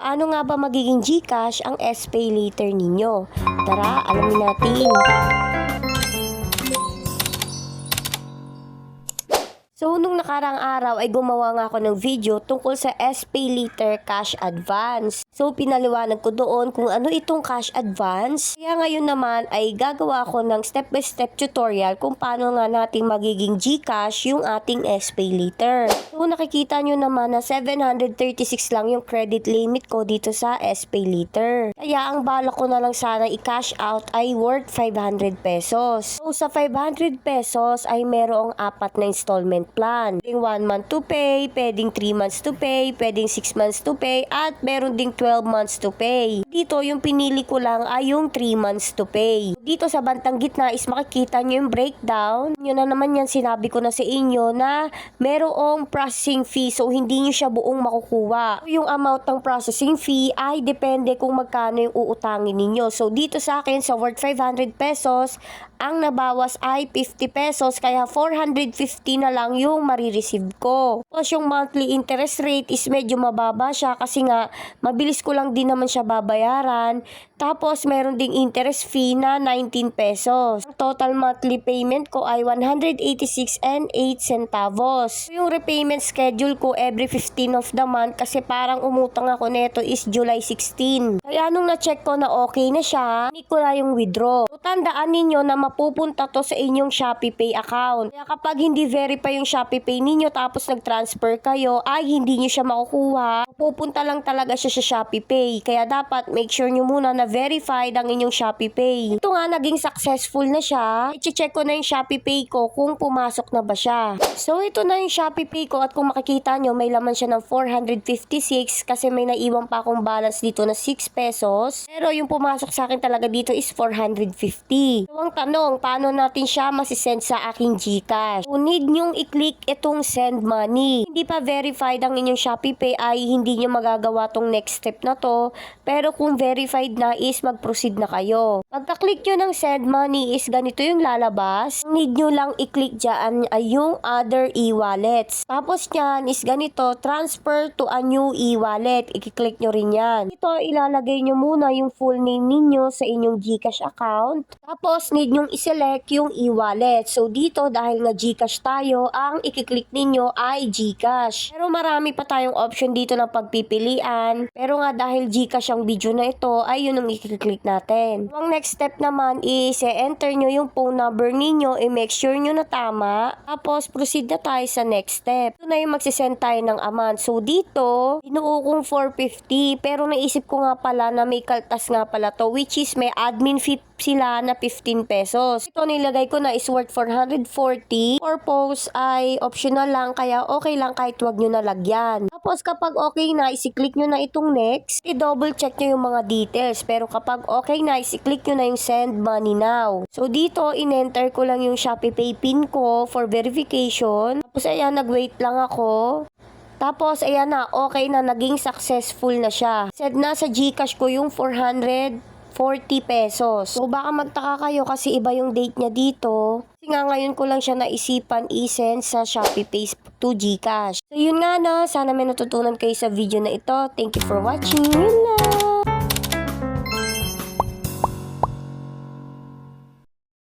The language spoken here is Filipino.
Ano nga ba magiging GCash ang SPay later ninyo? Tara, alamin natin. So, nung nakarang araw ay gumawa nga ako ng video tungkol sa SPay Later Cash Advance. So, pinaliwanag ko doon kung ano itong cash advance. Kaya ngayon naman ay gagawa ako ng step-by-step tutorial kung paano nga nating magiging GCash yung ating SPay Later. So, nakikita nyo naman na 736 lang yung credit limit ko dito sa SPay Later. Kaya ang balak ko na lang sana i-cash out ay worth 500 pesos. So, sa 500 pesos ay merong 4 na installment plan. Pwedeng 1 month to pay, pwedeng 3 months to pay, pwedeng 6 months to pay, at meron ding 12 months to pay. Dito, yung pinili ko lang ay yung 3 months to pay. Dito sa bantang gitna is makikita nyo yung breakdown. Yun na naman yan, sinabi ko na sa inyo na merong processing fee, so hindi nyo siya buong makukuha. So, yung amount ng processing fee ay depende kung magkano yung uutangin ninyo. So dito sa akin, sa worth 500 pesos, ang nabawas ay 50 pesos, kaya 450 na lang yung marireceive ko. Tapos yung monthly interest rate is medyo mababa siya kasi nga mabilis ko lang din naman siya babayaran. Tapos meron ding interest fee na 19 pesos. Ang total monthly payment ko ay 186 and 8 centavos. Yung repayment schedule ko every 15 of the month kasi parang umutang ako neto is July 16. Kaya nung na-check ko na okay na siya, hindi ko na yung withdraw. So, tandaan ninyo na mapupunta to sa inyong ShopeePay account. Kaya kapag hindi verify yung ShopeePay ninyo tapos nag-transfer kayo, ay hindi nyo siya makukuha. Pupunta lang talaga siya sa ShopeePay. Kaya dapat make sure nyo muna na verified ang inyong ShopeePay. Ito nga, naging successful na siya. I-check ko na yung ShopeePay ko kung pumasok na ba siya. So, ito na yung ShopeePay ko at kung makikita nyo, may laman siya ng 456 kasi may naiwan pa akong balance dito na 6 pesos. Pero yung pumasok sa akin talaga dito is 450. So, ang tanong, paano natin siya masisend sa aking GCash? So, need nyong i-click itong send money. Hindi pa verified ang inyong ShopeePay ay hindi nyo magagawa tong next step na to. Pero kung verified na is mag-proceed na kayo. Pagka-click nyo ng send money is ganito yung lalabas. Need nyo lang i-click dyan ay yung other e-wallets. Tapos nyan is ganito, transfer to a new e-wallet. I-click nyo rin yan. Ito, ilalagay nyo muna yung full name ninyo sa inyong GCash account. Tapos need nyong i-select yung e-wallet. So dito, dahil nga GCash tayo, ang i-click ninyo ay GCash. Pero marami pa tayong option dito na pagpipilian. Pero nga dahil GCash ang video na ito, ay yun ang i-click natin. Ang next step naman is enter nyo yung phone number ninyo, i-make sure nyo na tama. Tapos proceed na tayo sa next step. Ito na yung magsisend tayo ng amount. So dito, binuo kong 450, pero naisip ko nga pala na may kaltas nga pala to, which is may admin fee sila na 15 pesos. Ito nilagay ko na is worth 440. Purpose ay optional lang, kaya okay lang kahit wag nyo nalagyan. Tapos kapag okay na, isi-click nyo na itong next. I-double check nyo yung mga details. Pero kapag okay na, isi-click nyo na yung send money now. So dito, in-enter ko lang yung ShopeePay pin ko for verification. Tapos ayan, nag-wait lang ako. Tapos, ayan na, okay na, naging successful na siya. Said na sa GCash ko yung 440 pesos. So, baka magtaka kayo kasi iba yung date niya dito. Kasi nga ngayon ko lang siya naisipan i-send sa ShopeePay to GCash. So, yun nga no, sana may natutunan kayo sa video na ito. Thank you for watching. Yun lang.